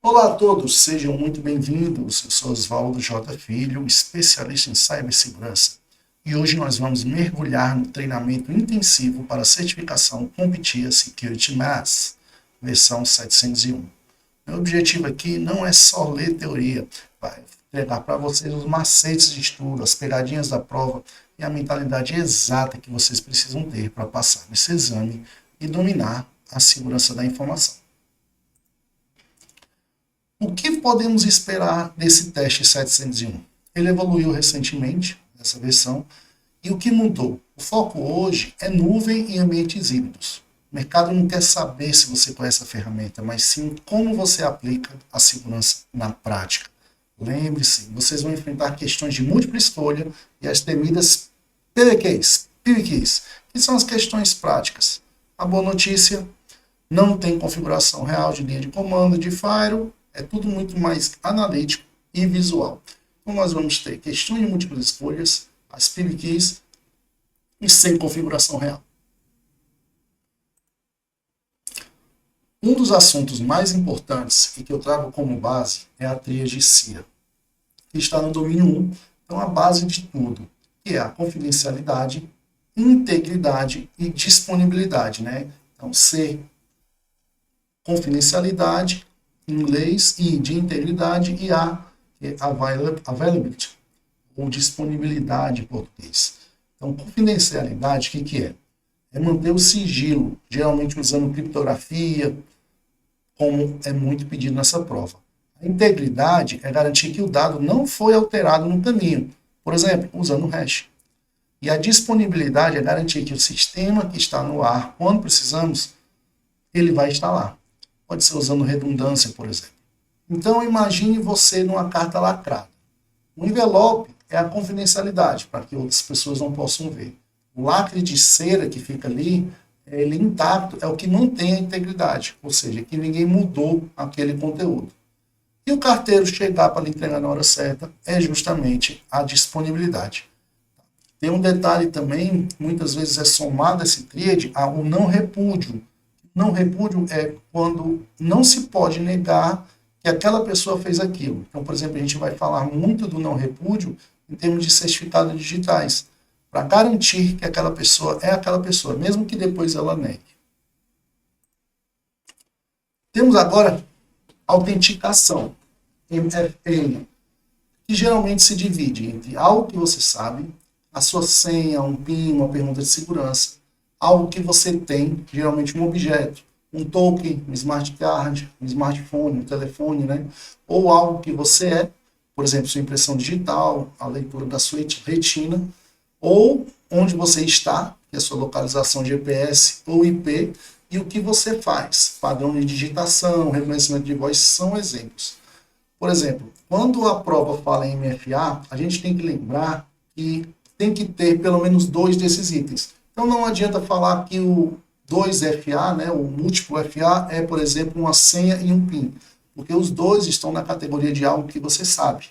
Olá a todos, sejam muito bem-vindos. Eu sou Oswaldo J. Filho, especialista em cibersegurança. E hoje nós vamos mergulhar no treinamento intensivo para a certificação CompTIA Security Mass, versão 701. Meu objetivo aqui não é só ler teoria, vai entregar para vocês os macetes de estudo, as pegadinhas da prova e a mentalidade exata que vocês precisam ter para passar nesse exame e dominar a segurança da informação. O que podemos esperar desse teste 701? Ele evoluiu recentemente, nessa versão, e o que mudou? O foco hoje é nuvem e ambientes híbridos. O mercado não quer saber se você conhece a ferramenta, mas sim como você aplica a segurança na prática. Lembre-se, vocês vão enfrentar questões de múltipla escolha e as temidas PWKs, que são as questões práticas. A boa notícia, não tem configuração real de linha de comando de firewall, é tudo muito mais analítico e visual. Então nós vamos ter questões de múltiplas escolhas, as PWKs, e sem configuração real. Um dos assuntos mais importantes e que eu trago como base é a tríade CIA, que está no domínio 1, então a base de tudo, que é a confidencialidade, integridade e disponibilidade, né? Então, C, confidencialidade, em inglês, I de integridade e A, que é availability, ou disponibilidade em português. Então, confidencialidade, o que é? É manter o sigilo, geralmente usando criptografia, como é muito pedido nessa prova. A integridade é garantir que o dado não foi alterado no caminho, por exemplo, usando o hash. E a disponibilidade é garantir que o sistema que está no ar, quando precisamos, ele vai estar lá. Pode ser usando redundância, por exemplo. Então, imagine você numa carta lacrada. O envelope é a confidencialidade, para que outras pessoas não possam ver. O lacre de cera que fica ali, ele intacto, é o que mantém a integridade, ou seja, que ninguém mudou aquele conteúdo. E o carteiro chegar para lhe entregar na hora certa é justamente a disponibilidade. Tem um detalhe também, muitas vezes é somado esse tríade ao não repúdio. Não repúdio é quando não se pode negar que aquela pessoa fez aquilo. Então, por exemplo, a gente vai falar muito do não repúdio em termos de certificados digitais, para garantir que aquela pessoa é aquela pessoa, mesmo que depois ela negue. Temos agora autenticação, MFA, que geralmente se divide entre algo que você sabe, a sua senha, um PIN, uma pergunta de segurança, algo que você tem, geralmente um objeto, um token, um smart card, um smartphone, um telefone, né? Ou algo que você é, por exemplo, sua impressão digital, a leitura da sua retina, ou onde você está, que é a sua localização GPS ou IP, e o que você faz, padrão de digitação, reconhecimento de voz, são exemplos. Por exemplo, quando a prova fala em MFA, a gente tem que lembrar que tem que ter pelo menos 2 desses itens. Então não adianta falar que o 2FA, né, o múltiplo FA, é, por exemplo, uma senha e um PIN, porque os dois estão na categoria de algo que você sabe.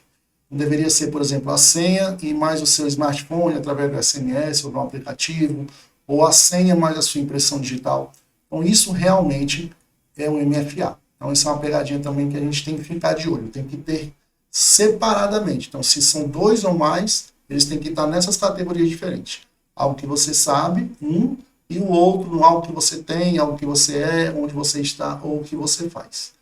Não deveria ser, por exemplo, a senha e mais o seu smartphone através do SMS ou do aplicativo, ou a senha mais a sua impressão digital. Então isso realmente é um MFA. Então isso é uma pegadinha também que a gente tem que ficar de olho, tem que ter separadamente. Então se são 2 ou mais, eles têm que estar nessas categorias diferentes. Algo que você sabe, e o outro, algo que você tem, algo que você é, onde você está ou o que você faz.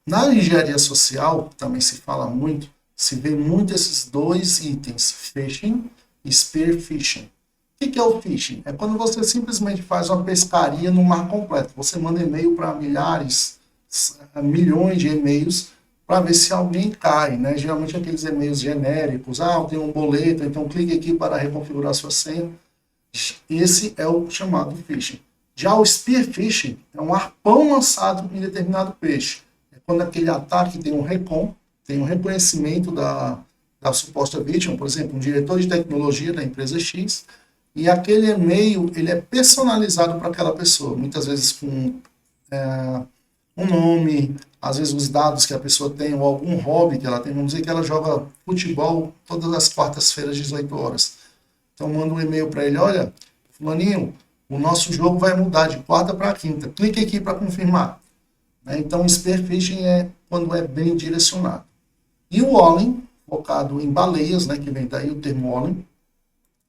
Na engenharia social, também se fala muito, se vê muito esses 2 itens, phishing e spear phishing. O que é o phishing? É quando você simplesmente faz uma pescaria no mar completo. Você manda e-mail para milhares, milhões de e-mails para ver se alguém cai, né? Geralmente aqueles e-mails genéricos, eu tenho um boleto, então clique aqui para reconfigurar sua senha. Esse é o chamado phishing. Já o spear phishing é um arpão lançado em determinado peixe. É quando aquele ataque tem um recon, tem um reconhecimento da suposta vítima, por exemplo, um diretor de tecnologia da empresa X, e aquele e-mail ele é personalizado para aquela pessoa, muitas vezes com um nome, às vezes os dados que a pessoa tem, ou algum hobby que ela tem. Vamos dizer que ela joga futebol todas as quartas-feiras, 18 horas. Então manda um e-mail para ele, olha, fulaninho, o nosso jogo vai mudar de quarta para quinta. Clique aqui para confirmar. né? Então, o spear phishing é quando é bem direcionado. E o Wallen, focado em baleias, né, que vem daí o termo Wallen,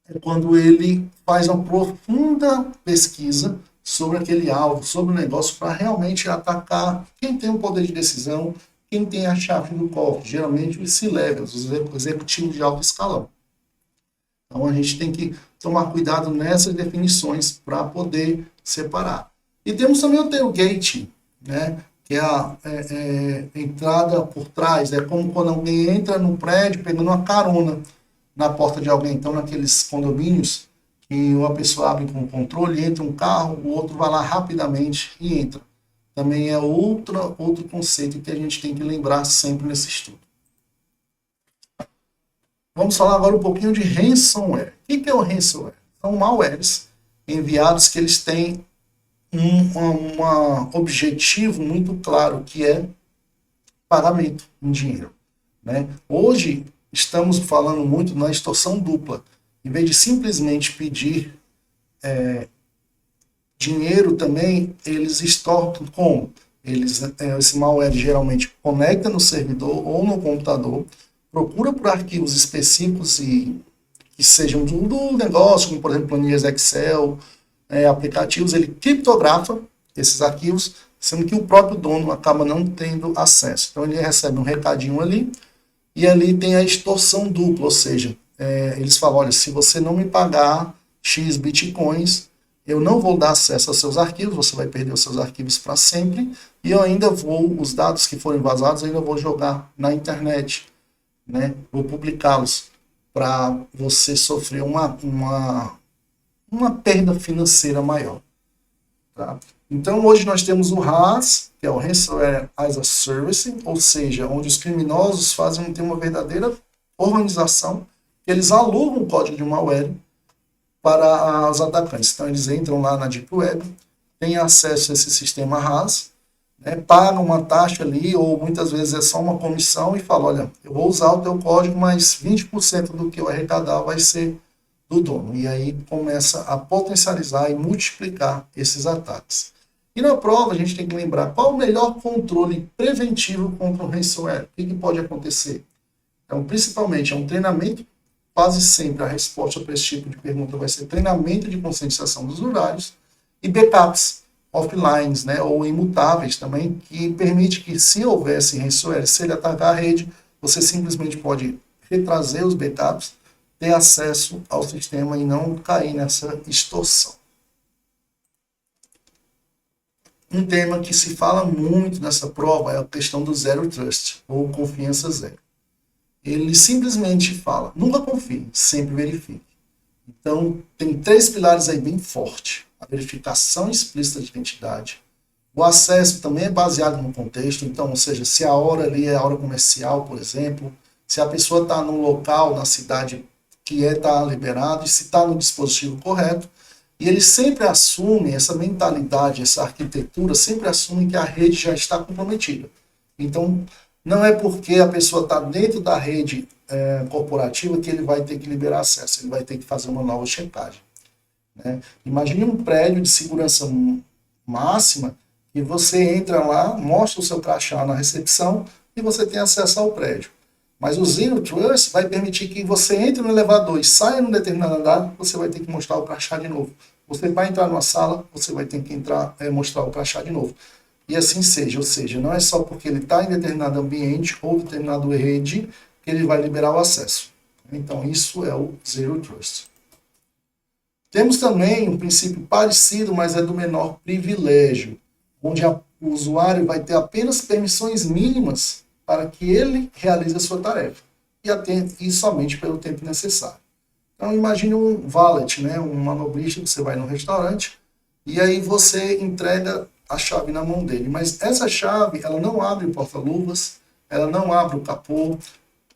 é quando ele faz uma profunda pesquisa sobre aquele alvo, sobre o negócio, para realmente atacar quem tem o poder de decisão, quem tem a chave do cofre, geralmente os C-levels, os executivos de alto escalão. Então a gente tem que tomar cuidado nessas definições para poder separar. E temos também o tailgate, né? Que é a entrada por trás, é como quando alguém entra no prédio pegando uma carona na porta de alguém. Então, naqueles condomínios, que uma pessoa abre com o controle, entra um carro, o outro vai lá rapidamente e entra. Também é outro conceito que a gente tem que lembrar sempre nesse estudo. Vamos falar agora um pouquinho de ransomware. O que é o ransomware? São malwares enviados que eles têm um objetivo muito claro, que é pagamento em dinheiro, né? Hoje, estamos falando muito na extorsão dupla. Em vez de simplesmente pedir dinheiro também, eles extorquem como? Esse malware geralmente conecta no servidor ou no computador, procura por arquivos específicos e que sejam do negócio, como por exemplo planilhas Excel, aplicativos, ele criptografa esses arquivos, sendo que o próprio dono acaba não tendo acesso. Então ele recebe um recadinho ali, e ali tem a extorsão dupla, ou seja, eles falam, olha, se você não me pagar X bitcoins, eu não vou dar acesso aos seus arquivos, você vai perder os seus arquivos para sempre, e eu ainda vou, os dados que forem vazados, eu ainda vou jogar na internet, né? Vou publicá-los para você sofrer uma perda financeira maior. Tá? Então, hoje nós temos o RAS, que é o Ransomware as a Service, ou seja, onde os criminosos ter uma verdadeira organização, eles alugam o código de malware para os atacantes. Então, eles entram lá na Deep Web, têm acesso a esse sistema RAS, né, pagam uma taxa ali, ou muitas vezes é só uma comissão, e falam, olha, eu vou usar o teu código, mas 20% do que eu arrecadar vai ser do dono. E aí começa a potencializar e multiplicar esses ataques. E na prova a gente tem que lembrar qual o melhor controle preventivo contra o ransomware. O que pode acontecer? Então, principalmente, é um treinamento. Quase sempre a resposta para esse tipo de pergunta vai ser treinamento de conscientização dos usuários e backups offline, né, ou imutáveis também, que permite que, se houvesse ransomware, se ele atacar a rede, você simplesmente pode retrazer os backups, ter acesso ao sistema e não cair nessa extorsão. Um tema que se fala muito nessa prova é a questão do Zero Trust, ou confiança zero. Ele simplesmente fala, nunca confie, sempre verifique. Então, tem 3 pilares aí bem fortes. A verificação explícita de identidade. O acesso também é baseado no contexto, então, ou seja, se a hora ali é a hora comercial, por exemplo, se a pessoa está num local, na cidade que está liberado, e se está no dispositivo correto, e eles sempre assumem essa mentalidade, essa arquitetura, sempre assumem que a rede já está comprometida. Então, não é porque a pessoa está dentro da rede corporativa que ele vai ter que liberar acesso, ele vai ter que fazer uma nova checagem. Né? Imagine um prédio de segurança máxima e você entra lá, mostra o seu crachá na recepção e você tem acesso ao prédio. Mas o Zero Trust vai permitir que você entre no elevador e saia num determinado andar, você vai ter que mostrar o crachá de novo. Você vai entrar numa sala, você vai ter que mostrar o crachá de novo. E assim seja, ou seja, não é só porque ele está em determinado ambiente ou determinado rede que ele vai liberar o acesso. Então isso é o Zero Trust. Temos também um princípio parecido, mas é do menor privilégio, onde o usuário vai ter apenas permissões mínimas para que ele realize a sua tarefa, e somente pelo tempo necessário. Então imagine um valet, né, um manobrista, que você vai num restaurante, e aí você entrega a chave na mão dele, mas essa chave, ela não abre o porta-luvas, ela não abre o capô,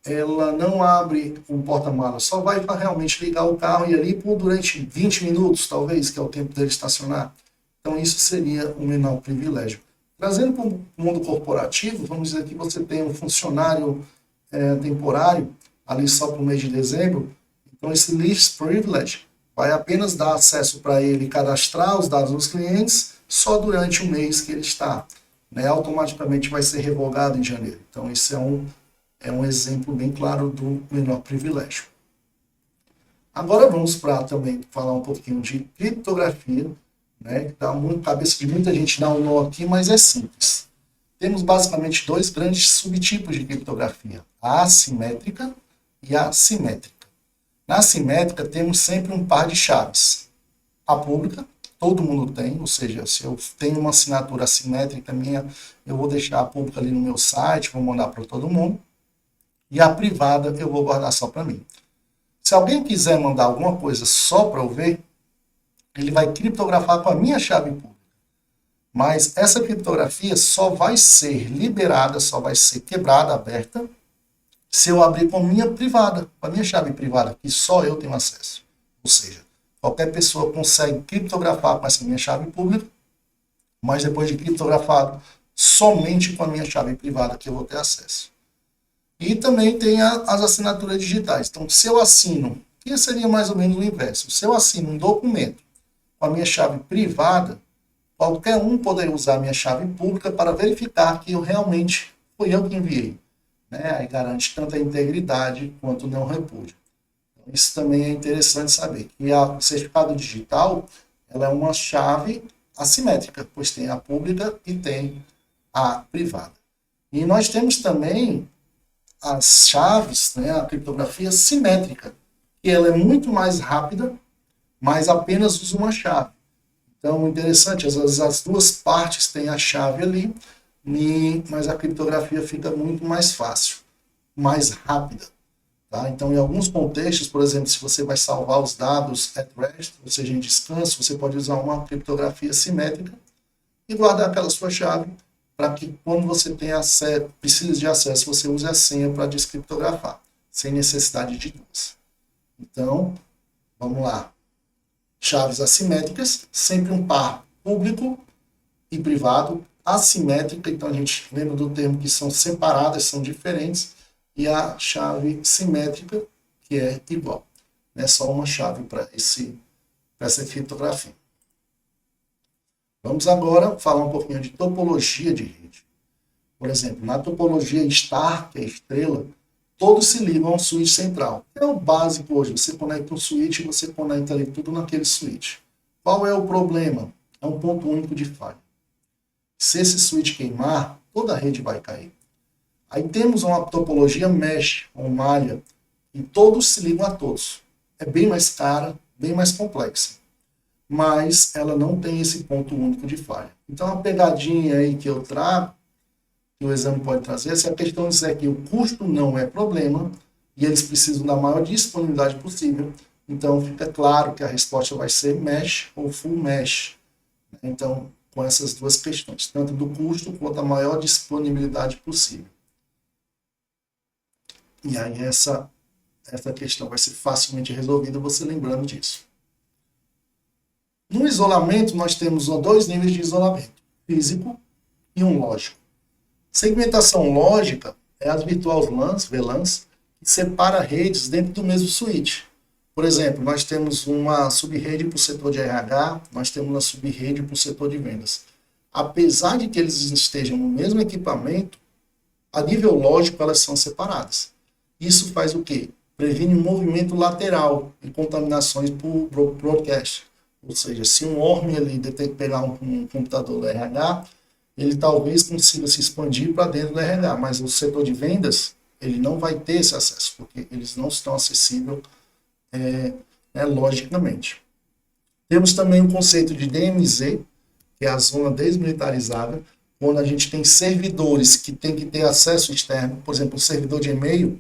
ela não abre o porta-malas, só vai para realmente ligar o carro e ali durante 20 minutos, talvez, que é o tempo dele estacionar. Então isso seria o menor privilégio. Trazendo para o mundo corporativo, vamos dizer que você tem um funcionário temporário, ali só para o mês de dezembro, então esse least privilege vai apenas dar acesso para ele cadastrar os dados dos clientes só durante o mês que ele está. né, automaticamente vai ser revogado em janeiro. Então, esse é um exemplo bem claro do menor privilégio. Agora vamos para também falar um pouquinho de criptografia, né, que dá muito cabeça de muita gente dar um nó aqui, mas é simples. Temos basicamente dois grandes subtipos de criptografia, a assimétrica e a simétrica. Na assimétrica temos sempre um par de chaves. A pública, todo mundo tem, ou seja, se eu tenho uma assinatura assimétrica minha, eu vou deixar a pública ali no meu site, vou mandar para todo mundo. E a privada eu vou guardar só para mim. Se alguém quiser mandar alguma coisa só para eu ver, ele vai criptografar com a minha chave pública. Mas essa criptografia só vai ser liberada, só vai ser quebrada, aberta, se eu abrir com a minha privada, com a minha chave privada, que só eu tenho acesso. Ou seja, qualquer pessoa consegue criptografar com essa minha chave pública, mas depois de criptografado, somente com a minha chave privada que eu vou ter acesso. E também tem as assinaturas digitais. Então, se eu assino, que seria mais ou menos o inverso, se eu assino um documento com a minha chave privada, qualquer um poderia usar a minha chave pública para verificar que eu realmente fui eu que enviei. Né? Aí garante tanto a integridade quanto o não repúdio. Então, isso também é interessante saber. E o certificado digital ela é uma chave assimétrica, pois tem a pública e tem a privada. E nós temos também as chaves, né, a criptografia simétrica, que ela é muito mais rápida, mas apenas usa uma chave. Então, interessante, as duas partes têm a chave ali, mas a criptografia fica muito mais fácil, mais rápida. Tá? Então, em alguns contextos, por exemplo, se você vai salvar os dados at rest, ou seja, em descanso, você pode usar uma criptografia simétrica e guardar aquela sua chave para que quando você tem acesso, precisa de acesso, você use a senha para descriptografar, sem necessidade de duas. Então, vamos lá. Chaves assimétricas, sempre um par público e privado. Assimétrica, então a gente lembra do termo que são separadas, são diferentes. E a chave simétrica, que é igual. É só uma chave para essa criptografia. Vamos agora falar um pouquinho de topologia de rede. Por exemplo, na topologia star, que é estrela, todos se ligam a um switch central. É o básico hoje. Você conecta um switch e você conecta ali tudo naquele switch. Qual é o problema? É um ponto único de falha. Se esse switch queimar, toda a rede vai cair. Aí temos uma topologia mesh, ou malha, e todos se ligam a todos. É bem mais cara, bem mais complexa. Mas ela não tem esse ponto único de falha. Então, a pegadinha aí que eu trago, que o exame pode trazer, se a questão disser que o custo não é problema, e eles precisam da maior disponibilidade possível, então fica claro que a resposta vai ser mesh ou full mesh. Então, com essas duas questões, tanto do custo quanto a maior disponibilidade possível. E aí essa questão vai ser facilmente resolvida você lembrando disso. No isolamento, nós temos dois níveis de isolamento, físico e um lógico. Segmentação lógica é as virtual LANs, VLANs, que separa redes dentro do mesmo switch. Por exemplo, nós temos uma sub-rede para o setor de RH, nós temos uma sub-rede para o setor de vendas. Apesar de que eles estejam no mesmo equipamento, a nível lógico elas são separadas. Isso faz o quê? Previne um movimento lateral e contaminações por broadcast. Ou seja, se um ORM ali pegar um computador do RH, ele talvez consiga se expandir para dentro do RH, mas o setor de vendas, ele não vai ter esse acesso, porque eles não estão acessíveis logicamente. Temos também o conceito de DMZ, que é a zona desmilitarizada, quando a gente tem servidores que tem que ter acesso externo, por exemplo, o servidor de e-mail,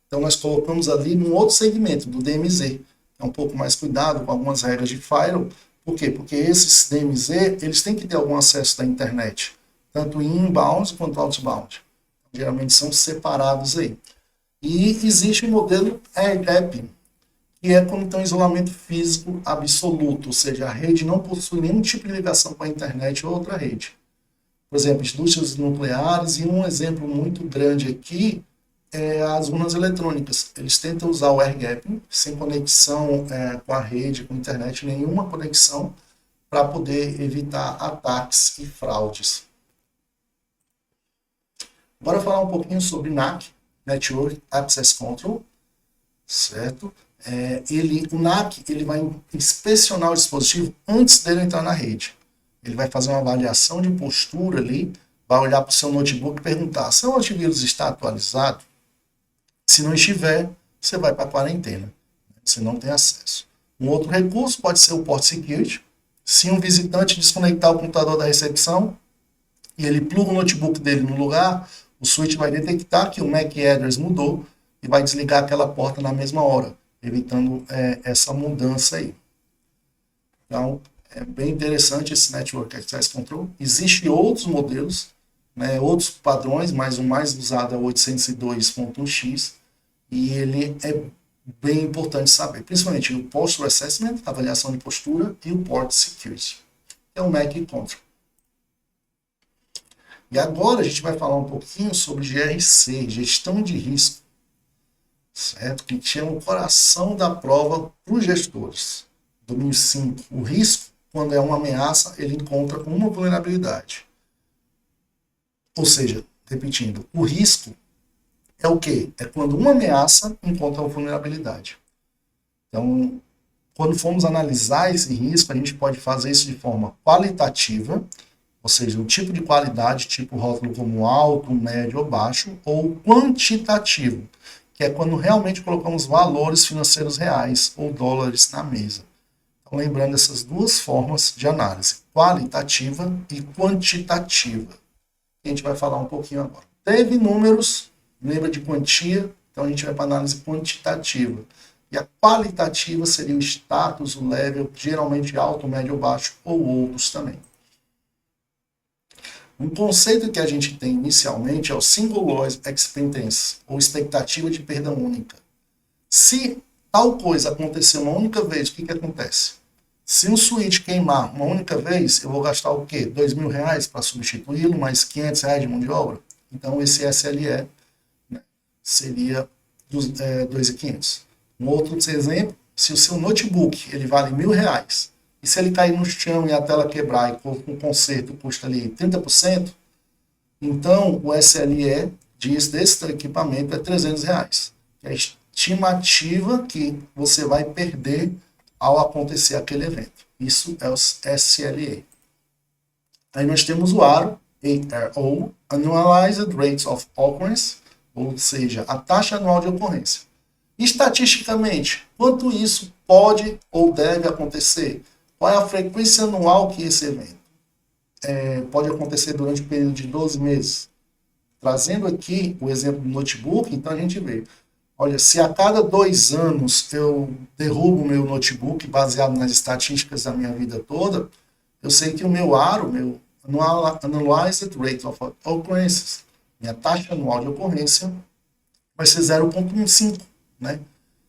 então nós colocamos ali num outro segmento, do DMZ. É um pouco mais cuidado com algumas regras de firewall. Por quê? Porque esses DMZ, eles têm que ter algum acesso da internet, tanto inbound quanto outbound. Geralmente são separados aí. E existe o modelo air gapping, que é quando tem um isolamento físico absoluto, ou seja, a rede não possui nenhum tipo de ligação com a internet ou outra rede. Por exemplo, indústrias nucleares, e um exemplo muito grande aqui é as urnas eletrônicas. Eles tentam usar o air gapping, sem conexão com a rede, com a internet, nenhuma conexão, para poder evitar ataques e fraudes. Bora falar um pouquinho sobre NAC, Network Access Control, certo? O NAC ele vai inspecionar o dispositivo antes dele entrar na rede. Ele vai fazer uma avaliação de postura ali, vai olhar para o seu notebook e perguntar: seu antivírus está atualizado? Se não estiver, você vai para a quarentena. Você não tem acesso. Um outro recurso pode ser o Port Security. Se um visitante desconectar o computador da recepção e ele pluga o notebook dele no lugar, o switch vai detectar que o MAC address mudou e vai desligar aquela porta na mesma hora, evitando essa mudança aí. Então, é bem interessante esse Network Access Control. Existem outros modelos, né, outros padrões, mas o mais usado é o 802.1x, e ele é bem importante saber, principalmente o Posture Assessment, avaliação de postura, e o Port Security, que é o MAC Control. E agora a gente vai falar um pouquinho sobre GRC, gestão de risco, certo? Que é o coração da prova para os gestores. 2005, o risco, quando é uma ameaça, ele encontra uma vulnerabilidade. Ou seja, repetindo, o risco é o quê? É quando uma ameaça encontra uma vulnerabilidade. Então, quando formos analisar esse risco, a gente pode fazer isso de forma qualitativa, ou seja, o tipo de qualidade, tipo rótulo como alto, médio ou baixo, ou quantitativo, que é quando realmente colocamos valores financeiros reais ou dólares na mesa. Então, lembrando essas duas formas de análise, qualitativa e quantitativa. A gente vai falar um pouquinho agora. Teve números, lembra de quantia, então a gente vai para a análise quantitativa. E a qualitativa seria o status, o level, geralmente alto, médio ou baixo, ou outros também. Um conceito que a gente tem inicialmente é o Single Loss Expectancy, ou expectativa de perda única. Se tal coisa acontecer uma única vez, o que acontece? Se um switch queimar uma única vez, eu vou gastar o quê? R$2.000 para substituí-lo, mais R$500 de mão de obra? Então, esse SLE, né, seria 2.500. Um outro exemplo, se o seu notebook ele vale R$1.000, e se ele cair no chão e a tela quebrar e com o conserto custa ali 30%, então o SLE desse equipamento é R$300, que é a estimativa que você vai perder ao acontecer aquele evento. Isso é o SLE. Aí nós temos o ARO, ARO, Annualized Rates of Occurrence, ou seja, a taxa anual de ocorrência. Estatisticamente, quanto isso pode ou deve acontecer? Qual é a frequência anual que esse evento pode acontecer durante o período de 12 meses? Trazendo aqui o exemplo do notebook, então a gente vê, olha, se a cada 2 anos eu derrubo o meu notebook baseado nas estatísticas da minha vida toda, eu sei que o meu ARO, meu Annualized Rate of Occurrences, minha taxa anual de ocorrência, vai ser 0,15, né?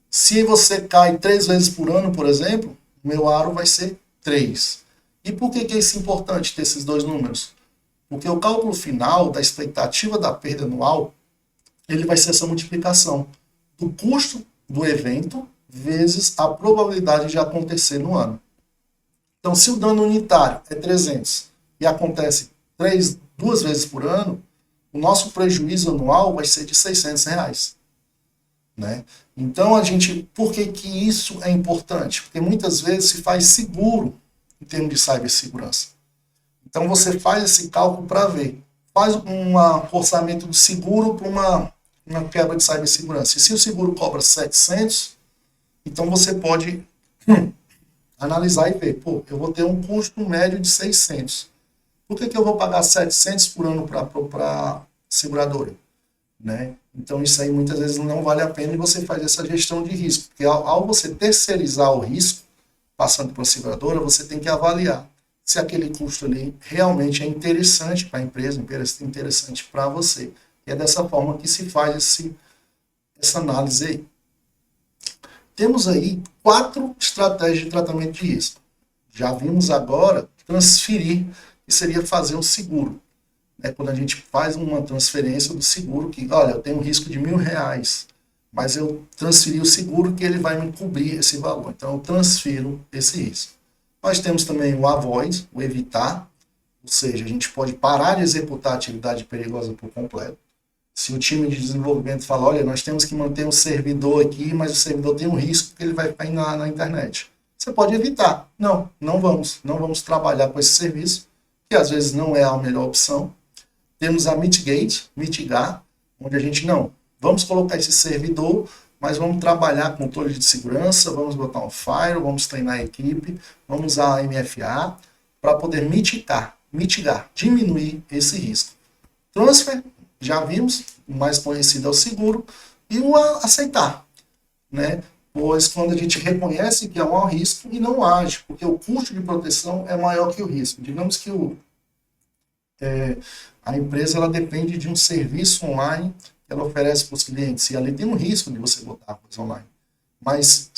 Se você cai 3 vezes por ano, por exemplo, o meu ARO vai ser 3. E por que é isso importante ter esses dois números? Porque o cálculo final da expectativa da perda anual, ele vai ser essa multiplicação do custo do evento vezes a probabilidade de acontecer no ano. Então, se o dano unitário é 300 e acontece 2 vezes por ano, o nosso prejuízo anual vai ser de R$600. Né? Então, por que isso é importante? Porque muitas vezes se faz seguro em termos de cibersegurança. Então, você faz esse cálculo para ver. Faz um orçamento do seguro para uma quebra de cibersegurança. E se o seguro cobra 700, então você pode analisar e ver, pô, eu vou ter um custo médio de 600. Por que eu vou pagar 700 por ano para a seguradora? Né? Então isso aí muitas vezes não vale a pena e você faz essa gestão de risco. Porque ao você terceirizar o risco, passando para a seguradora, você tem que avaliar se aquele custo ali realmente é interessante para a empresa, interessante para você. E é dessa forma que se faz essa análise aí. Temos aí 4 estratégias de tratamento de risco. Já vimos agora transferir, que seria fazer um seguro. Quando a gente faz uma transferência do seguro, que, olha, eu tenho um risco de R$1.000, mas eu transferi o seguro que ele vai me cobrir esse valor. Então, eu transfiro esse risco. Nós temos também o avoid, o evitar, ou seja, a gente pode parar de executar a atividade perigosa por completo. Se o time de desenvolvimento fala, olha, nós temos que manter um servidor aqui, mas o servidor tem um risco que ele vai cair na internet. Você pode evitar. Não, não vamos trabalhar com esse serviço, que às vezes não é a melhor opção. Temos a mitigate, mitigar, onde a gente não, vamos colocar esse servidor, mas vamos trabalhar com controle de segurança, vamos botar um firewall, vamos treinar a equipe, vamos usar a MFA para poder mitigar, diminuir esse risco. Transfer, já vimos, o mais conhecido é o seguro, e o aceitar, né? Pois quando a gente reconhece que há um risco e não age, porque o custo de proteção é maior que o risco. Digamos que a empresa ela depende de um serviço online que ela oferece para os clientes, e ali tem um risco de você botar a coisa online. Mas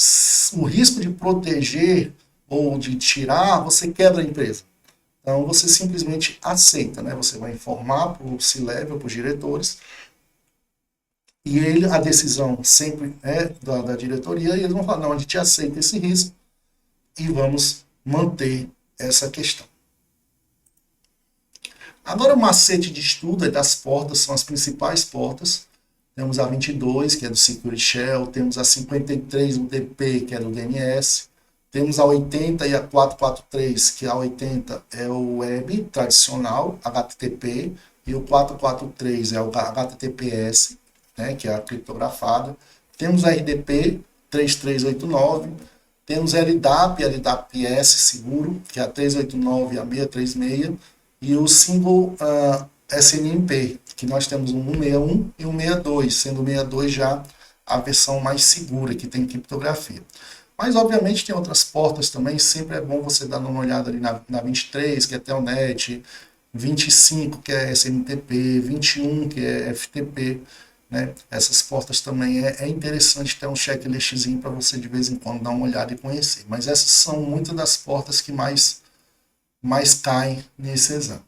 o risco de proteger ou de tirar, você quebra a empresa. Então, você simplesmente aceita, né? Você vai informar para o C-Level, para os diretores, e a decisão sempre é da diretoria, e eles vão falar, não, a gente aceita esse risco e vamos manter essa questão. Agora, o macete de estudo é das portas, são as principais portas. Temos a 22, que é do Security Shell, temos a 53 UDP, que é do DNS, temos a 80 e a 443, que a 80 é o web tradicional, HTTP, e o 443 é o HTTPS, né, que é a criptografada. Temos a RDP 3389, temos a LDAP, LDAP-S seguro, que é a 389 e a 636, e o Single SNMP, que nós temos um 161 e um 62, sendo o 62 já a versão mais segura, que tem criptografia. Mas, obviamente, tem outras portas também, sempre é bom você dar uma olhada ali na 23, que é Telnet, 25, que é SMTP, 21, que é FTP, né? Essas portas também é interessante ter um checklistzinho para você, de vez em quando, dar uma olhada e conhecer. Mas essas são muitas das portas que mais caem nesse exame.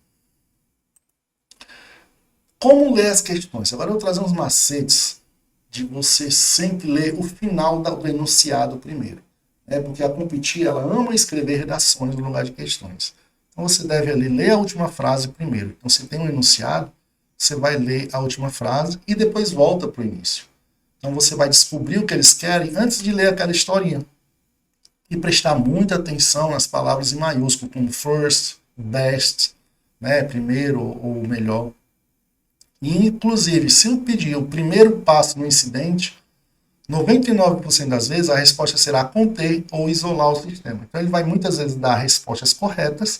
Como ler as questões? Agora eu vou trazer uns macetes de você sempre ler o final do enunciado primeiro. Porque a Competir, ela ama escrever redações no lugar de questões. Então você deve ali ler a última frase primeiro. Então se tem um enunciado, você vai ler a última frase e depois volta para o início. Então você vai descobrir o que eles querem antes de ler aquela historinha. E prestar muita atenção nas palavras em maiúsculo, como first, best, né, primeiro ou melhor. E, inclusive, se eu pedir o primeiro passo no incidente, 99% das vezes a resposta será conter ou isolar o sistema. Então ele vai muitas vezes dar respostas corretas,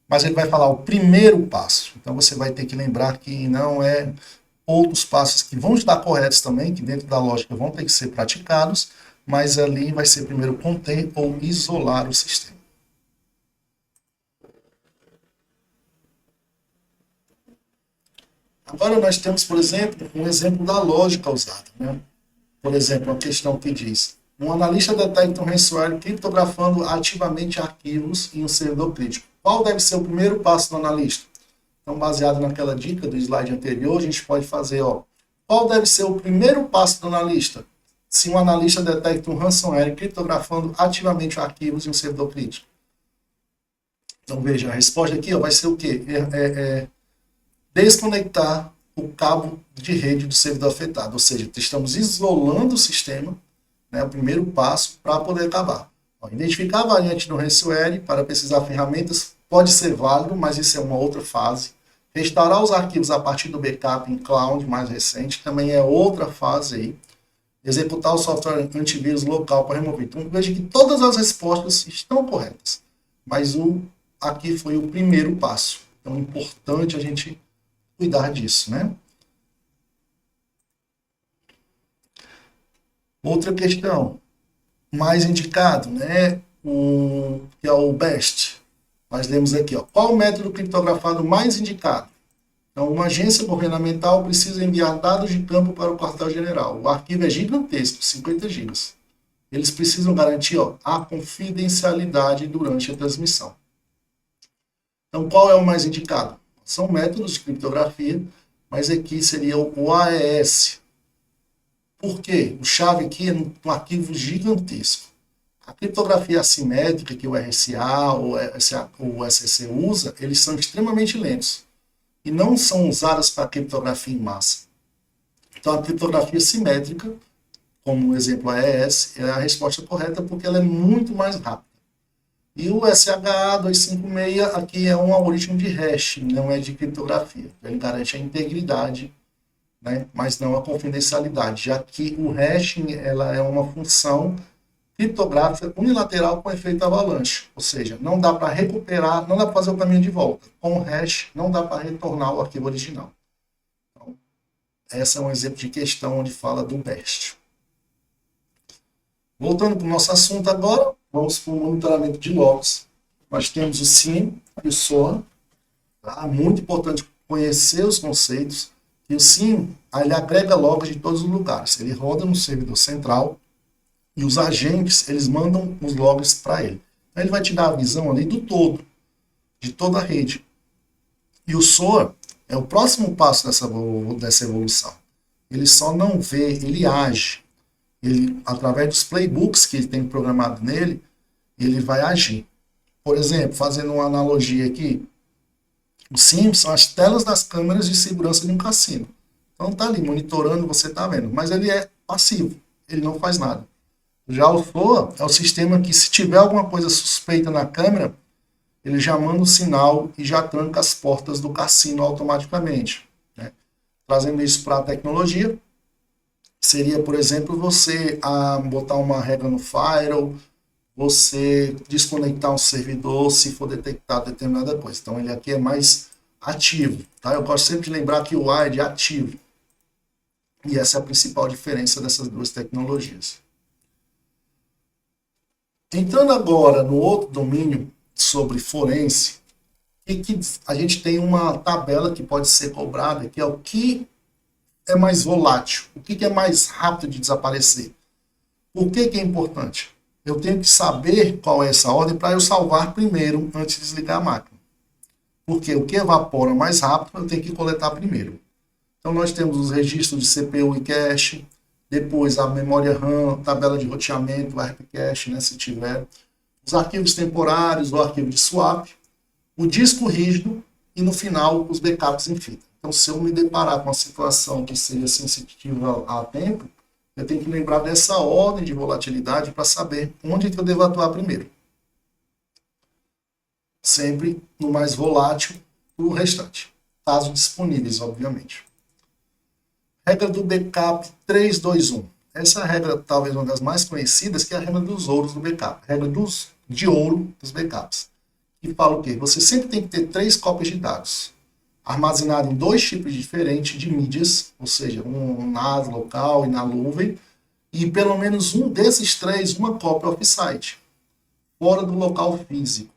mas ele vai falar o primeiro passo. Então você vai ter que lembrar que não é outros passos que vão estar corretos também, que dentro da lógica vão ter que ser praticados, mas ali vai ser primeiro conter ou isolar o sistema. Agora nós temos, por exemplo, um exemplo da lógica usada, né? Por exemplo, uma questão que diz: um analista detecta um ransomware criptografando ativamente arquivos em um servidor crítico. Qual deve ser o primeiro passo do analista? Então, baseado naquela dica do slide anterior, a gente pode fazer, qual deve ser o primeiro passo do analista? Se um analista detecta um ransomware criptografando ativamente arquivos em um servidor crítico. Então, veja, a resposta aqui vai ser o quê? Desconectar o cabo de rede do servidor afetado, ou seja, estamos isolando o sistema, né, o primeiro passo para poder acabar. Identificar a variante do ransomware para pesquisar ferramentas pode ser válido, mas isso é uma outra fase. Restaurar os arquivos a partir do backup em cloud mais recente também é outra fase aí. Executar o software antivírus local para remover. Então veja que todas as respostas estão corretas, mas aqui foi o primeiro passo. Então é importante a gente cuidar disso, né? Outra questão, mais indicado, né? Que é o BEST. Nós lemos aqui, qual o método criptografado mais indicado? Então, uma agência governamental precisa enviar dados de campo para o quartel-general. O arquivo é gigantesco, 50 GB. Eles precisam garantir a confidencialidade durante a transmissão. Então, qual é o mais indicado? São métodos de criptografia, mas aqui seria o AES. Por quê? O chave aqui é um arquivo gigantesco. A criptografia assimétrica que o RSA ou o SEC usa, eles são extremamente lentos e não são usadas para criptografia em massa. Então, a criptografia simétrica, como o exemplo a ES, é a resposta correta porque ela é muito mais rápida. E o SHA-256 aqui é um algoritmo de hash, não é de criptografia. Ele garante a integridade, né, mas não a confidencialidade, já que o hashing ela é uma função criptográfica unilateral com efeito avalanche, ou seja, não dá para recuperar, não dá para fazer o caminho de volta. Com o hash, não dá para retornar o arquivo original. Então, esse é um exemplo de questão onde fala do BEST. Voltando para o nosso assunto agora, vamos para o monitoramento de logs. Nós temos o SIEM e o SOA. Tá? Muito importante conhecer os conceitos. E o SIEM, ele agrega logs de todos os lugares. Ele roda no servidor central e os agentes, eles mandam os logs para ele. Então, ele vai te dar a visão ali do todo, de toda a rede. E o SOA é o próximo passo dessa evolução. Ele só não vê, ele age. Ele, através dos playbooks que ele tem programado nele, ele vai agir. Por exemplo, fazendo uma analogia aqui, os SIEM são as telas das câmeras de segurança de um cassino. Então tá ali monitorando, você tá vendo, mas ele é passivo, ele não faz nada. Já o SOA é o sistema que, se tiver alguma coisa suspeita na câmera, ele já manda o sinal e já tranca as portas do cassino automaticamente, né? Trazendo isso para a tecnologia, seria, por exemplo, você botar uma regra no firewall, você desconectar um servidor se for detectado determinada coisa. Então, ele aqui é mais ativo. Tá? Eu gosto sempre de lembrar que o A é de ativo. E essa é a principal diferença dessas duas tecnologias. Entrando agora no outro domínio sobre forense, que a gente tem uma tabela que pode ser cobrada, que é o que é mais volátil, o que é mais rápido de desaparecer. Por que é importante? Eu tenho que saber qual é essa ordem para eu salvar primeiro antes de desligar a máquina. Porque o que evapora mais rápido eu tenho que coletar primeiro. Então nós temos os registros de CPU e cache, depois a memória RAM, tabela de roteamento, o ARP cache, né, se tiver, os arquivos temporários, o arquivo de swap, o disco rígido e no final os backups em fita. Então, se eu me deparar com uma situação que seja sensitiva a tempo, eu tenho que lembrar dessa ordem de volatilidade para saber onde que eu devo atuar primeiro. Sempre no mais volátil o restante. Casos disponíveis, obviamente. Regra do backup 321. Essa é a regra, talvez uma das mais conhecidas, que é a regra dos ouros do backup. A regra de ouro dos backups. Que fala o quê? Você sempre tem que ter 3 cópias de dados, armazenado em 2 tipos diferentes de mídias, ou seja, um NAS local e na nuvem, e pelo menos um desses 3, uma cópia off-site, fora do local físico.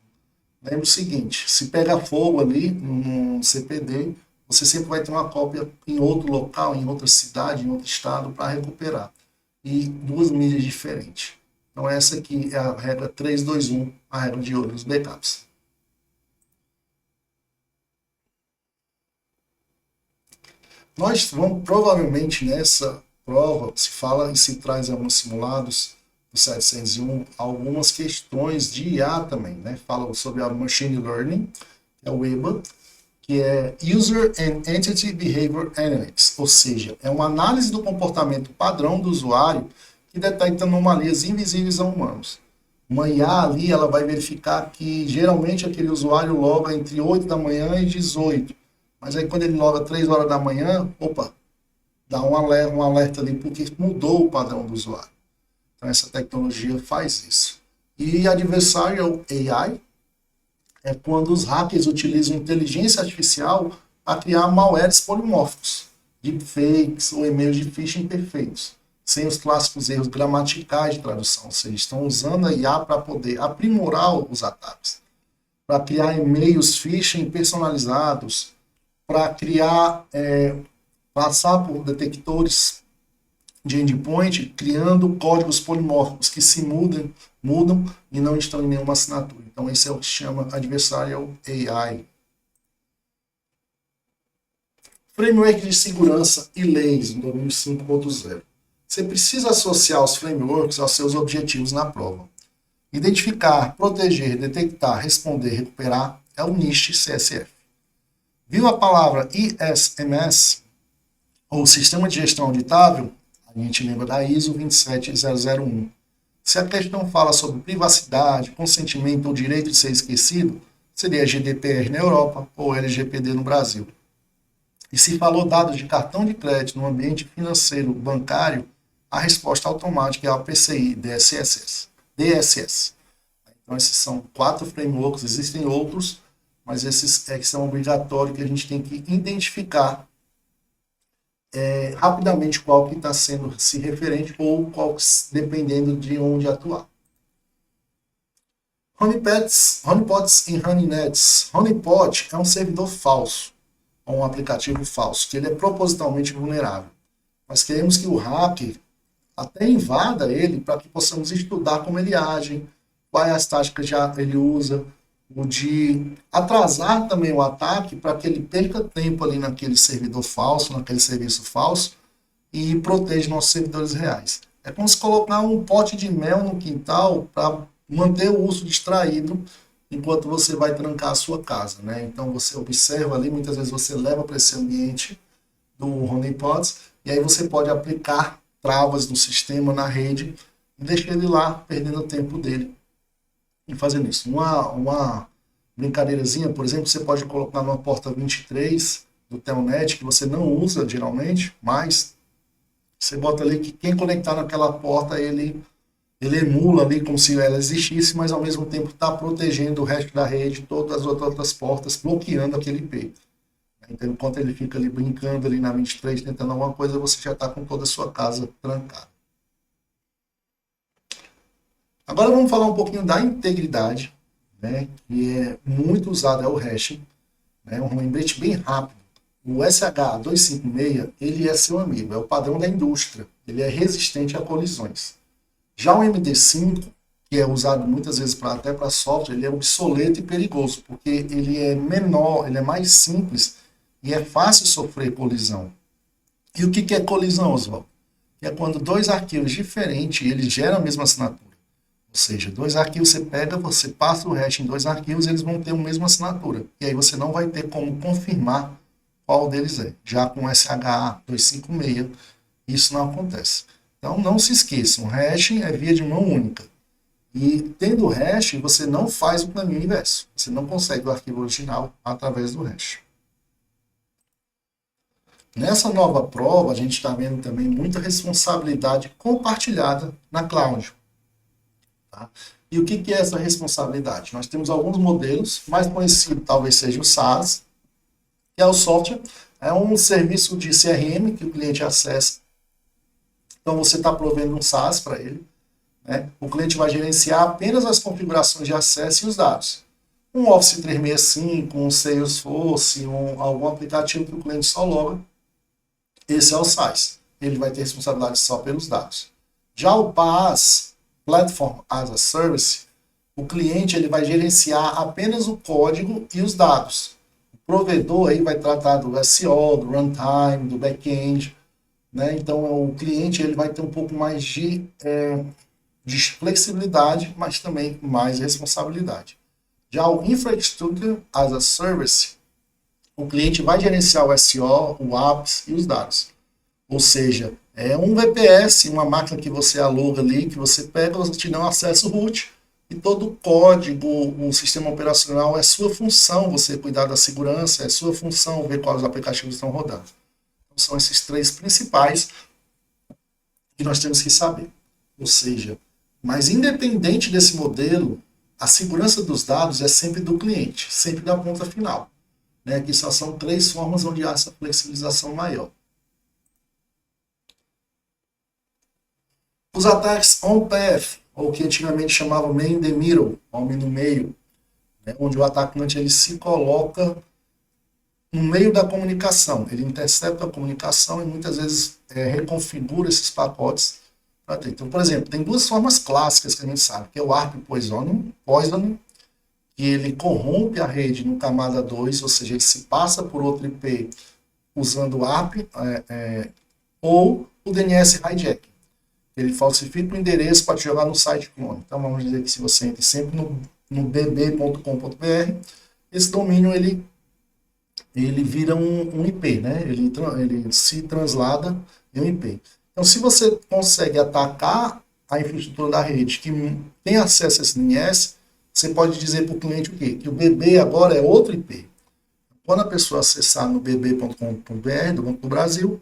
Lembre o seguinte, se pega fogo ali num CPD, você sempre vai ter uma cópia em outro local, em outra cidade, em outro estado, para recuperar. E 2 mídias diferentes. Então essa aqui é a regra 321, a regra de ouro dos backups. Nós vamos, provavelmente nessa prova, se fala e se traz alguns simulados do 701, algumas questões de IA também, né? Fala sobre a Machine Learning, que é o EBA, que é User and Entity Behavior Analytics, ou seja, é uma análise do comportamento padrão do usuário que detecta anomalias invisíveis a humanos. Uma IA ali, ela vai verificar que geralmente aquele usuário loga entre 8 da manhã e 18. Mas aí quando ele loga 3 horas da manhã, opa, dá um alerta ali porque mudou o padrão do usuário. Então essa tecnologia faz isso. E Adversarial AI é quando os hackers utilizam inteligência artificial para criar malwares polimórficos, deepfakes ou e-mails de phishing perfeitos, sem os clássicos erros gramaticais de tradução. Ou seja, estão usando a IA para poder aprimorar os ataques, para criar e-mails phishing personalizados, para criar, passar por detectores de endpoint, criando códigos polimórficos que se mudam e não estão em nenhuma assinatura. Então, esse é o que se chama Adversarial AI. Framework de segurança e leis, no domínio 5.0. Você precisa associar os frameworks aos seus objetivos na prova. Identificar, proteger, detectar, responder, recuperar é o NIST CSF. Viu a palavra ISMS? O sistema de gestão auditável, a gente lembra da ISO 27001. Se a questão fala sobre privacidade, consentimento ou direito de ser esquecido, seria GDPR na Europa ou LGPD no Brasil. E se falou dados de cartão de crédito no ambiente financeiro bancário, a resposta automática é a PCI DSS. Então, esses são 4 frameworks, existem outros, mas esses é que são obrigatórios, que a gente tem que identificar rapidamente qual que está sendo se referente ou qual, dependendo de onde atuar. Honeypots e Honeynets. Honeypot é um servidor falso, ou um aplicativo falso, que ele é propositalmente vulnerável. Nós queremos que o hacker até invada ele para que possamos estudar como ele age, quais as táticas que ele usa, o de atrasar também o ataque para que ele perca tempo ali naquele servidor falso, naquele serviço falso, e proteja nossos servidores reais. É como se colocar um pote de mel no quintal para manter o urso distraído enquanto você vai trancar a sua casa, né? Então você observa ali, muitas vezes você leva para esse ambiente do honeypots, e aí você pode aplicar travas no sistema, na rede, e deixar ele lá, perdendo o tempo dele em fazendo isso. Uma brincadeirazinha, por exemplo, você pode colocar numa porta 23 do Telnet, que você não usa geralmente, mas você bota ali que quem conectar naquela porta, ele emula ali como se ela existisse, mas ao mesmo tempo está protegendo o resto da rede, todas as outras portas, bloqueando aquele IP. Então, enquanto ele fica ali brincando ali na 23, tentando alguma coisa, você já está com toda a sua casa trancada. Agora vamos falar um pouquinho da integridade, né, que é muito usado, é o hashing, né, um lembrete bem rápido. O SH256, ele é seu amigo, é o padrão da indústria, ele é resistente a colisões. Já o MD5, que é usado muitas vezes até para software, ele é obsoleto e perigoso, porque ele é menor, ele é mais simples e é fácil sofrer colisão. E o que é colisão, Oswaldo? É quando 2 arquivos diferentes, eles geram a mesma assinatura. Ou seja, 2 arquivos você pega, você passa o hash em 2 arquivos, eles vão ter a mesma assinatura. E aí você não vai ter como confirmar qual deles é. Já com SHA-256, isso não acontece. Então não se esqueçam, hashing é via de mão única. E tendo hash, você não faz o caminho inverso. Você não consegue o arquivo original através do hash. Nessa nova prova, a gente está vendo também muita responsabilidade compartilhada na cloud. Tá? E o que é essa responsabilidade? Nós temos alguns modelos, mais conhecido talvez seja o SaaS, que é o software, é um serviço de CRM que o cliente acessa. Então você está provendo um SaaS para ele, né? O cliente vai gerenciar apenas as configurações de acesso e os dados. Um Office 365, um Salesforce, algum aplicativo que o cliente só loga, esse é o SaaS. Ele vai ter responsabilidade só pelos dados. Já o PaaS, Platform as a Service, o cliente ele vai gerenciar apenas o código e os dados. O provedor aí vai tratar do SEO, do runtime, do back-end, né? Então o cliente ele vai ter um pouco mais de flexibilidade, mas também mais responsabilidade. Já o Infrastructure as a Service, o cliente vai gerenciar o SEO, o apps e os dados. Ou seja, é um VPS, uma máquina que você aluga ali, que você pega, você te dá um acesso root, e todo o código, o sistema operacional é sua função, você cuidar da segurança, é sua função ver quais aplicativos estão rodando. Então, são esses 3 principais que nós temos que saber. Ou seja, mas independente desse modelo, a segurança dos dados é sempre do cliente, sempre da ponta final. Né? Que só são 3 formas onde há essa flexibilização maior. Os ataques on-path, ou que antigamente chamavam man in the middle, homem no meio, né? Onde o atacante ele se coloca no meio da comunicação, ele intercepta a comunicação e muitas vezes reconfigura esses pacotes. Então, por exemplo, tem 2 formas clássicas que a gente sabe, que é o ARP Poisoning, que ele corrompe a rede no camada 2, ou seja, ele se passa por outro IP usando o ARP, ou o DNS hijack. Ele falsifica o endereço para te jogar no site clone. Então vamos dizer que se você entra sempre no bb.com.br, esse domínio ele ele vira um IP, né? Ele se translada em um IP. Então, se você consegue atacar a infraestrutura da rede que tem acesso a esse DNS, você pode dizer para o cliente o quê? Que o BB agora é outro IP. Quando a pessoa acessar no bb.com.br, do Banco do Brasil,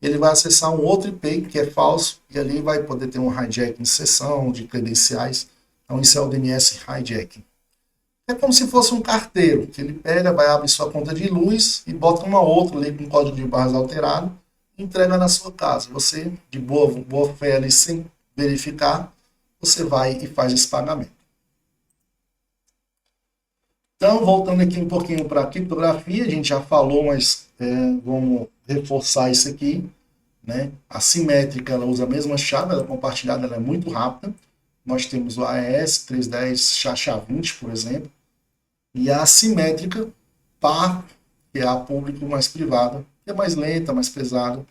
ele vai acessar um outro IP que é falso, e ali vai poder ter um hijacking de sessão, de credenciais. Então, isso é o DNS hijacking. É como se fosse um carteiro, que ele pega, vai abrir sua conta de luz e bota uma outra ali com código de barras alterado, e entrega na sua casa. Você, de boa fé ali, sem verificar, você vai e faz esse pagamento. Então, voltando aqui um pouquinho para a criptografia, a gente já falou, mas vamos reforçar isso aqui. Né? A simétrica, ela usa a mesma chave, ela é compartilhada, ela é muito rápida. Nós temos o AES 310 SHA-20, por exemplo. E a assimétrica, par, que é a público mais privada, que é mais lenta, mais pesada,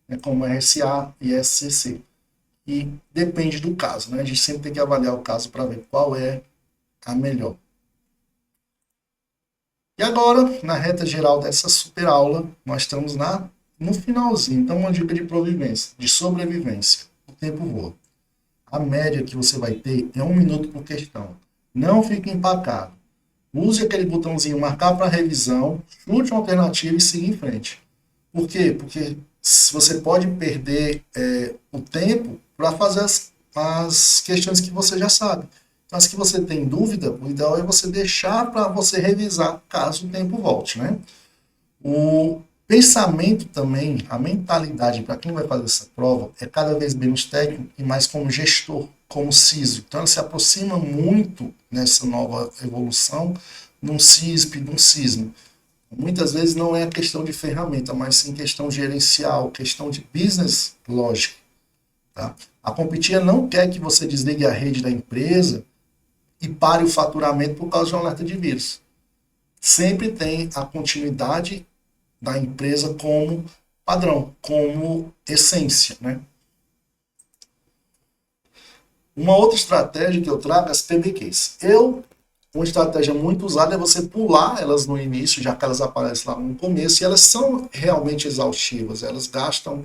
né? Como RSA e SCC. E depende do caso, né? A gente sempre tem que avaliar o caso para ver qual é a melhor. E agora, na reta geral dessa super aula, nós estamos no finalzinho. Então, uma dica de sobrevivência. O tempo voa. A média que você vai ter é 1 minuto por questão. Não fique empacado. Use aquele botãozinho marcar para revisão, chute uma alternativa e siga em frente. Por quê? Porque você pode perder o tempo para fazer as questões que você já sabe. Mas que você tem dúvida, o ideal é você deixar para você revisar caso o tempo volte, né? O pensamento também, a mentalidade para quem vai fazer essa prova é cada vez menos técnico e mais como gestor, como CISO. Então ela se aproxima muito nessa nova evolução num CISP, num CISM. Muitas vezes não é questão de ferramenta, mas sim questão gerencial, questão de business logic. Tá? A Competia não quer que você desligue a rede da empresa e pare o faturamento por causa de um alerta de vírus. Sempre tem a continuidade da empresa como padrão, como essência, né? Uma outra estratégia que eu trago é as PBQs. Uma estratégia muito usada é você pular elas no início, já que elas aparecem lá no começo, e elas são realmente exaustivas, elas gastam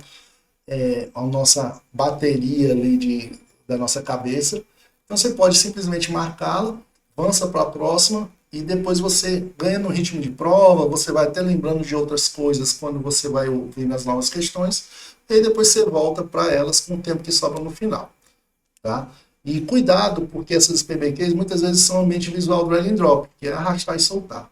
a nossa bateria ali da nossa cabeça. Então você pode simplesmente marcá-la, avança para a próxima, e depois você ganha no ritmo de prova, você vai até lembrando de outras coisas quando você vai ouvir as novas questões, e depois você volta para elas com o tempo que sobra no final. Tá? E cuidado, porque essas PBQs muitas vezes são ambiente visual drag and drop, que é arrastar e soltar.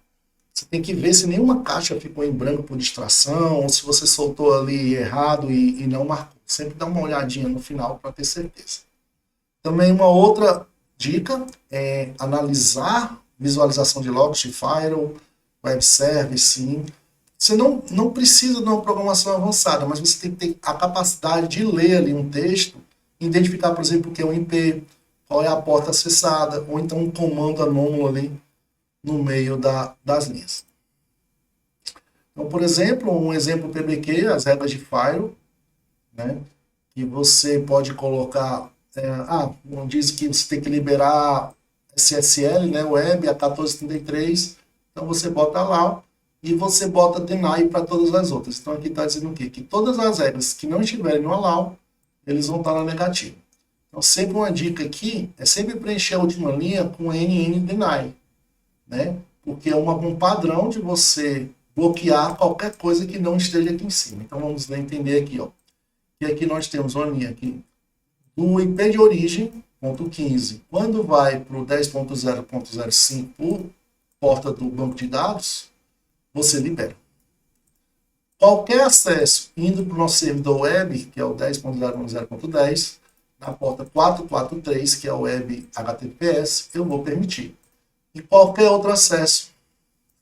Você tem que ver se nenhuma caixa ficou em branco por distração, ou se você soltou ali errado e não marcou. Sempre dá uma olhadinha no final para ter certeza. Também uma outra dica é analisar visualização de logs de firewall, web service, sim. Você não precisa de uma programação avançada, mas você tem que ter a capacidade de ler ali um texto, identificar, por exemplo, o que é um IP, qual é a porta acessada, ou então um comando anômalo ali no meio das linhas. Então, por exemplo, um exemplo PBQ, as regras de firewall, né, que você pode colocar, diz que você tem que liberar SSL, né, web, a 1433, então você bota lá e você bota deny para todas as outras. Então aqui está dizendo o quê? Que todas as regras que não estiverem no allow, eles vão estar na negativa. Então sempre uma dica aqui é sempre preencher a última linha com NN deny, né? Porque é um padrão de você bloquear qualquer coisa que não esteja aqui em cima. Então vamos entender aqui, ó. E aqui nós temos uma linha aqui do IP de origem, ponto 15. Quando vai para o 10.0.05 por porta do banco de dados, você libera. Qualquer acesso indo para o nosso servidor web, que é o 10.0.0.10, na porta 443, que é o web HTTPS, eu vou permitir. E qualquer outro acesso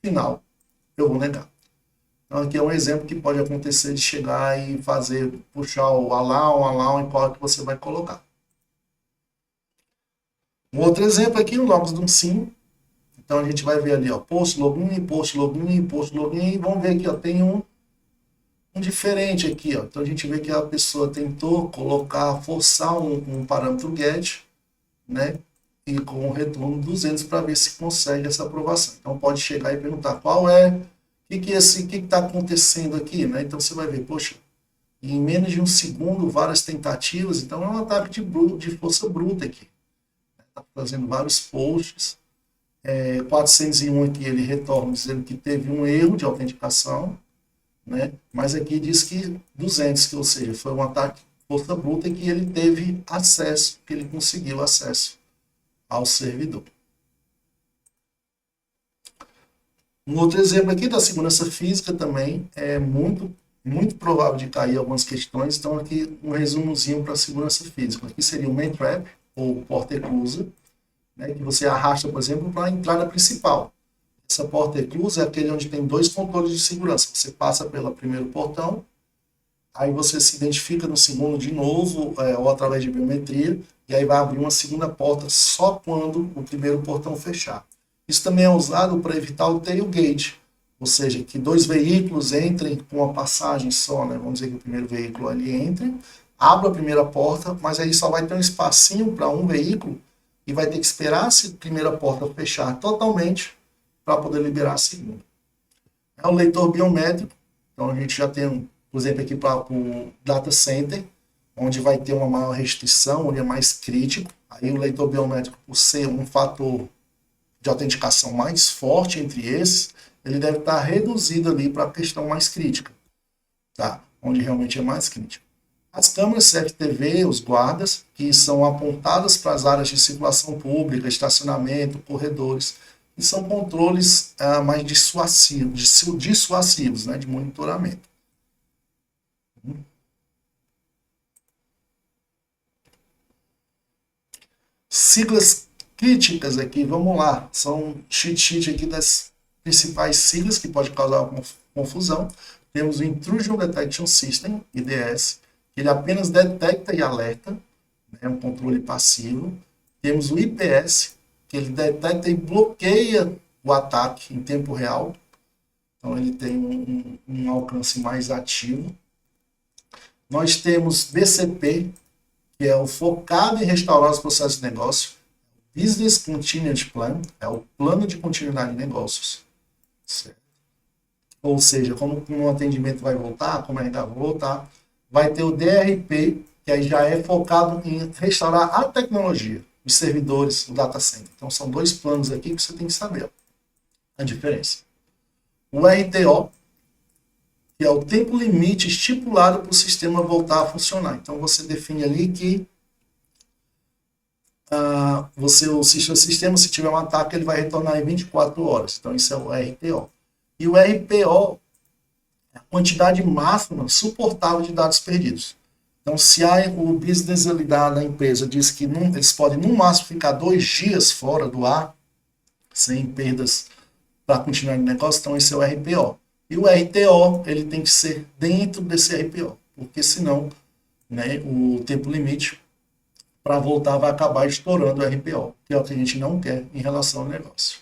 final, eu vou negar. Então aqui é um exemplo que pode acontecer de chegar e puxar o allow em qual que você vai colocar. Um outro exemplo aqui, o logs de um SIM. Então a gente vai ver ali, ó, post login, post login, post login, e vamos ver aqui, ó, tem um diferente aqui, ó. Então a gente vê que a pessoa tentou forçar um parâmetro get, né, e com o retorno 200 para ver se consegue essa aprovação. Então pode chegar e perguntar qual é que está acontecendo aqui, né? Então você vai ver, poxa, em menos de um segundo, várias tentativas, então é um ataque de força bruta aqui. Está fazendo vários posts. 401 aqui ele retorna dizendo que teve um erro de autenticação, né? Mas aqui diz que 200, que, ou seja, foi um ataque de força bruta e que ele teve acesso, que ele conseguiu acesso ao servidor. Um outro exemplo aqui da segurança física também é muito provável de cair algumas questões. Então aqui um resumozinho para a segurança física. Aqui seria o main trap, ou porta eclusa, né, que você arrasta, por exemplo, para a entrada principal. Essa porta eclusa é aquele onde tem 2 controles de segurança. Você passa pelo primeiro portão, aí você se identifica no segundo de novo, ou através de biometria, e aí vai abrir uma segunda porta só quando o primeiro portão fechar. Isso também é usado para evitar o tailgate, ou seja, que 2 veículos entrem com uma passagem só, né? Vamos dizer que o primeiro veículo ali entre, abra a primeira porta, mas aí só vai ter um espacinho para um veículo e vai ter que esperar a primeira porta fechar totalmente para poder liberar a segunda. É o leitor biométrico, então a gente já tem, por exemplo, aqui para o data center, onde vai ter uma maior restrição, onde é mais crítico. Aí o leitor biométrico, por ser um fator de autenticação mais forte entre esses, ele deve estar reduzido ali para a questão mais crítica, tá? Onde realmente é mais crítico. As câmeras CFTV, os guardas, que são apontadas para as áreas de circulação pública, estacionamento, corredores, e são controles mais dissuasivos, né, de monitoramento. Siglas críticas aqui, vamos lá, são cheat sheet aqui das principais siglas que pode causar confusão. Temos o Intrusion Detection System, IDS, que ele apenas detecta e alerta, é um controle passivo. Temos o IPS, que ele detecta e bloqueia o ataque em tempo real, então ele tem um alcance mais ativo. Nós temos BCP, que é o focado em restaurar os processos de negócio. Business Continuity Plan, é o plano de continuidade de negócios. Certo? Ou seja, como um atendimento vai voltar, como ainda vai voltar. Vai ter o DRP, que aí já é focado em restaurar a tecnologia, os servidores, o data center. Então são 2 planos aqui que você tem que saber a diferença. O RTO, que é o tempo limite estipulado para o sistema voltar a funcionar. Então você define ali que o sistema, se tiver um ataque, ele vai retornar em 24 horas. Então isso é o RTO. E o RPO é a quantidade máxima suportável de dados perdidos. Então, se o business da empresa diz que eles podem no máximo ficar 2 dias fora do ar, sem perdas para continuar o negócio, então esse é o RPO. E o RTO, ele tem que ser dentro desse RPO, porque senão, né, o tempo limite para voltar vai acabar estourando o RPO, que é o que a gente não quer em relação ao negócio.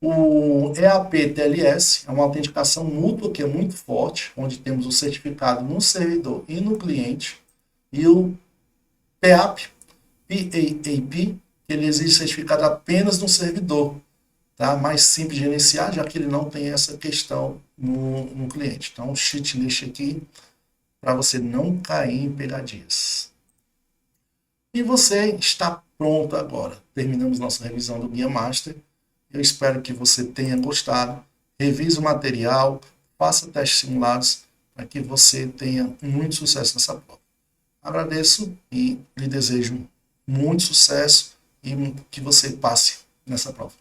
O EAP-TLS é uma autenticação mútua que é muito forte, onde temos o certificado no servidor e no cliente. E o PAP, que ele exige certificado apenas no servidor, tá? Mais simples de gerenciar, já que ele não tem essa questão no cliente. Então, um cheat list aqui para você não cair em pegadinhas. E você está pronto agora. Terminamos nossa revisão do Guia Master. Eu espero que você tenha gostado. Revise o material, faça testes simulados para que você tenha muito sucesso nessa prova. Agradeço e lhe desejo muito sucesso e que você passe nessa prova.